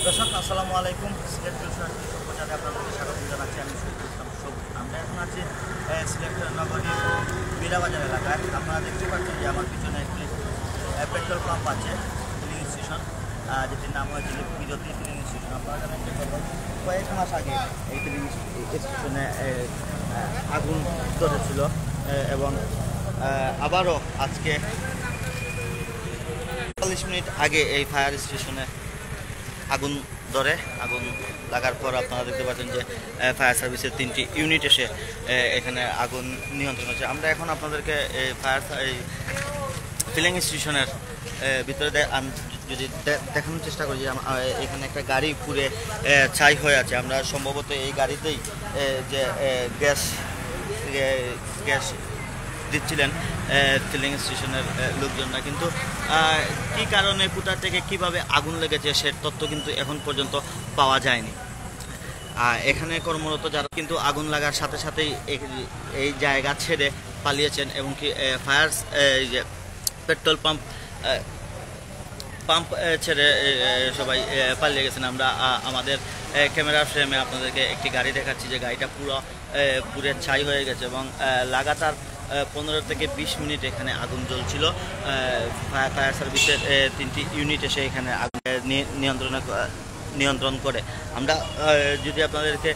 দর্শক আসসালামু আলাইকুম। সিলেট প্রচারে আপনাদেরকে স্বাগত জানাচ্ছি। আমি আমরা এখন আছি সিলেট নগরীর মীরাবাজার এলাকায়। আপনারা দেখতে পাচ্ছেন যে আমার পিছনে একটি পেট্রোল পাম্প আছে, ফিলিং স্টেশন, যেটির নাম হয়েছে বিরতি ফিলিং স্টেশন। আপনারা জানেন যে কয়েক মাস আগে এই ফিলিং স্টেশনে আগুন ধরেছিল এবং আবারও আজকে 40 মিনিট আগে এই ফায়ার স্টেশনে আগুন ধরে। আগুন লাগার পর আপনারা দেখতে পাচ্ছেন যে ফায়ার সার্ভিসের 3টি ইউনিট এসে এখানে আগুন নিয়ন্ত্রণ হচ্ছে। আমরা এখন আপনাদেরকে এই ফিলিং স্টেশনের ভিতরে যদি দেখানোর চেষ্টা করি, এখানে একটা গাড়ি পুড়ে ছাই হয়ে আছে। আমরা সম্ভবত এই গাড়িতেই যে গ্যাস দিচ্ছিলেন ফিলিং স্টেশনের লোকজনরা, কিন্তু কি কারণে, কোথা থেকে কিভাবে আগুন লেগেছে সে তথ্য কিন্তু এখন পর্যন্ত পাওয়া যায়নি। এখানে কর্মরত যারা কিন্তু আগুন লাগার সাথে সাথেই এই জায়গা ছেড়ে পালিয়েছেন এবং কি ফায়ার পেট্রোল পাম্প ছেড়ে সবাই পালিয়ে গেছেন। আমরা আমাদের ক্যামেরার ফ্রেমে আপনাদেরকে একটি গাড়ি দেখাচ্ছি যে গাড়িটা পুরো ছাই হয়ে গেছে এবং লাগাতার 15 থেকে 20 মিনিট এখানে আগুন জ্বলছিল। ফায়ার সার্ভিসের 3টি ইউনিট এসে এখানে আগুন নিয়ন্ত্রণ করে। আমরা যদি আপনাদেরকে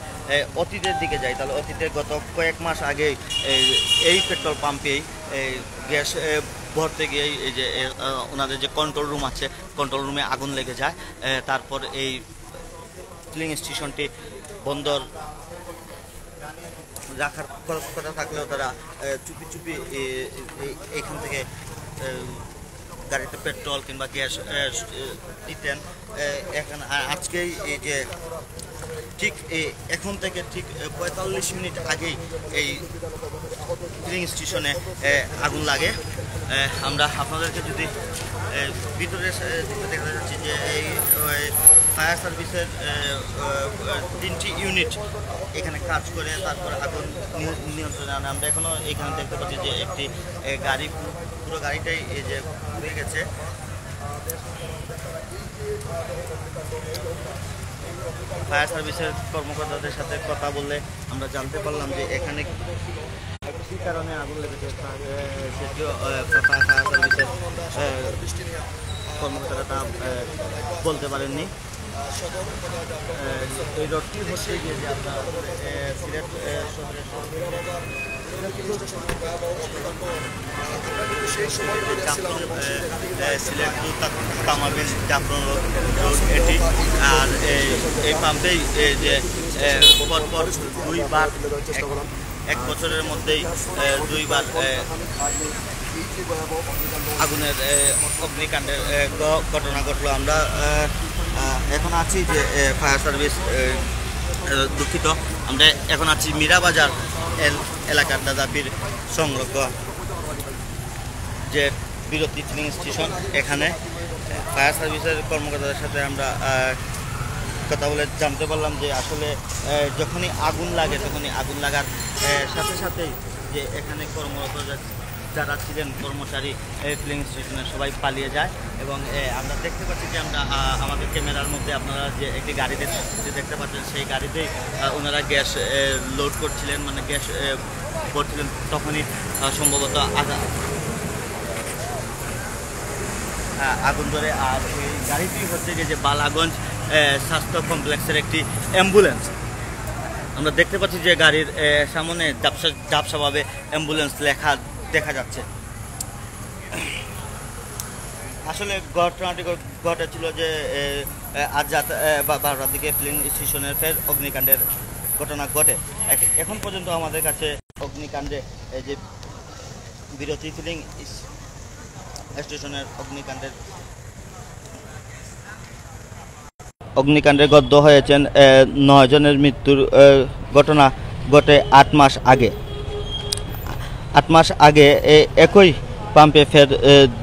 অতীতের দিকে যাই, তাহলে অতীতে গত কয়েক মাস আগে এই পেট্রোল পাম্পেই গ্যাস ভরতে গিয়ে এই যে ওনাদের যে কন্ট্রোল রুম আছে, কন্ট্রোল রুমে আগুন লেগে যায়। তারপর এই ফিলিং স্টেশনটি বন্ধ রাখার কথা থাকলেও তারা চুপি এইখান থেকে গাড়িতে পেট্রোল কিংবা গ্যাস দিতেন। এখানে আজকেই এই যে ঠিক এখন থেকে ঠিক 45 মিনিট আগেই এই ফিলিং স্টেশনে আগুন লাগে। আমরা আপনাদেরকে যদি ভিতরে দেখা যাচ্ছি যে এই ফায়ার সার্ভিসের 3টি ইউনিট এখানে কাজ করে তারপর আগুন নিয়ন্ত্রণে আনে। আমরা এখনও এখানে দেখতে পাচ্ছি যে একটি গাড়ি, পুরো গাড়িটাই এই যে পুড়ে গেছে। ফায়ার সার্ভিসের কর্মকর্তাদের সাথে কথা বললে আমরা জানতে পারলাম যে এখানে কী কারণে আগুন লেগেছে সেটিও ফায়ার সার্ভিসের কর্মকর্তারা বলতে পারেননি। এই রোডটি হচ্ছে গিয়ে যে আপনার সিলেট শহরের সিলেট তামাবিল জাফরন রোড এটি। আর এই পাম্পেই যে পরপর 2বার, 1 বছরের মধ্যেই 2বার আগুনের অগ্নিকাণ্ডের ঘটনা ঘটলো। আমরা এখন আছি যে ফায়ার সার্ভিস, দুঃখিত, আমরা এখন আছি মীরাবাজার এলাকার দাদাপীর সংলগ্ন যে বিরতি ফিলিং স্টেশন। এখানে ফায়ার সার্ভিসের কর্মকর্তাদের সাথে আমরা কথা বলে জানতে পারলাম যে আসলে যখনই আগুন লাগে তখনই আগুন লাগার সাথে সাথেই যে এখানে কর্মরত যারা ছিলেন কর্মচারী ফিলিং স্টেশনে সবাই পালিয়ে যায় এবং আমরা দেখতে পাচ্ছি যে আমরা আমাদের ক্যামেরার মধ্যে আপনারা যে একটি গাড়িতে দেখতে পাচ্ছেন সেই গাড়িতেই ওনারা গ্যাস লোড করছিলেন, মানে গ্যাস করছিলেন, তখনই সম্ভবত আগুন ধরে। আর এই গাড়িটি হচ্ছে যে বালাগঞ্জ স্বাস্থ্য কমপ্লেক্সের একটি অ্যাম্বুলেন্স। আমরা দেখতে পাচ্ছি যে গাড়ির সামনে ঝাপসাভাবে অ্যাম্বুলেন্স লেখা দেখা যাচ্ছে। আসলে ঘটনাটি ঘটেছিল যে আজ রাত 12টার দিকে ফিলিং স্টেশনের ফের অগ্নিকাণ্ডের ঘটনা ঘটে। এখন পর্যন্ত আমাদের কাছে অগ্নিকাণ্ডে যে বিরতি ফিলিং স্টেশনের অগ্নিকাণ্ডে দগ্ধ হয়েছেন 9 জনের মৃত্যুর ঘটনা ঘটে 8 মাস আগে। 8 মাস আগে একই পাম্পে ফের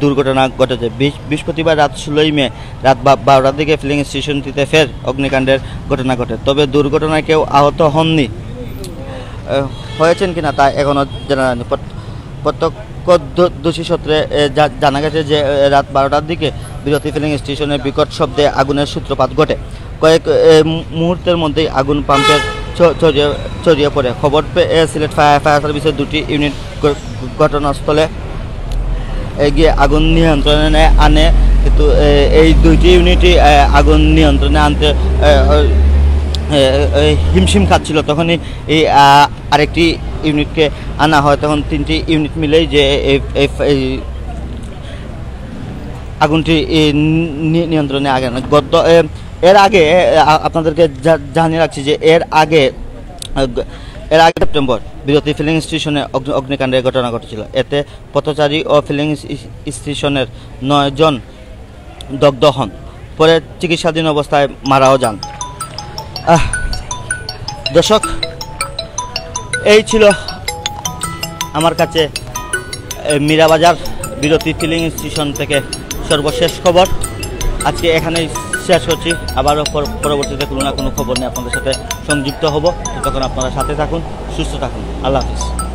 দুর্ঘটনা ঘটেছে। বৃহস্পতিবার রাত 16 মে রাত 12টার দিকে ফিলিং স্টেশনটিতে ফের অগ্নিকাণ্ডের ঘটনা ঘটে। তবে দুর্ঘটনায় কেউ আহত হয়েছেন কিনা তা এখনও জানা যায়নি। প্রত্যক্ষদর্শী সূত্রে জানা গেছে যে রাত 12টার দিকে বিরতি ফিলিং স্টেশনে বিকট শব্দে আগুনের সূত্রপাত ঘটে। কয়েক মুহূর্তের মধ্যেই আগুন পাম্পের ছড়িয়ে পড়ে। খবর পেয়ে সিলেট ফায়ার সার্ভিসের 2টি ইউনিট ঘটনাস্থলে গিয়ে আগুন নিয়ন্ত্রণে আনে, কিন্তু এই 2টি ইউনিটই আগুন নিয়ন্ত্রণে আনতে হিমশিম খাচ্ছিল। তখনই এই আরেকটি ইউনিটকে আনা হয়, তখন 3টি ইউনিট মিলেই যে এই আগুনটি নিয়ন্ত্রণে আগে এর আগে আপনাদেরকে জানিয়ে রাখছি যে এর আগে সেপ্টেম্বর বিরতি ফিলিং স্টেশনে অগ্নিকাণ্ডের ঘটনা ঘটেছিল। এতে পথচারী ও ফিলিং স্টেশনের 9 জন দগ্ধ হন, পরে চিকিৎসাধীন অবস্থায় মারাও যান। দর্শক, এই ছিল আমার কাছে মীরাবাজার বিরতি ফিলিং স্টেশন থেকে সর্বশেষ খবর। আজকে এখানেই শেষ করছি। আবারও পরবর্তীতে কোনো না কোনো খবর নিয়ে আপনাদের সাথে সংযুক্ত হব। ততক্ষণ আপনারা সাথে থাকুন, সুস্থ থাকুন। আল্লাহ হাফিজ।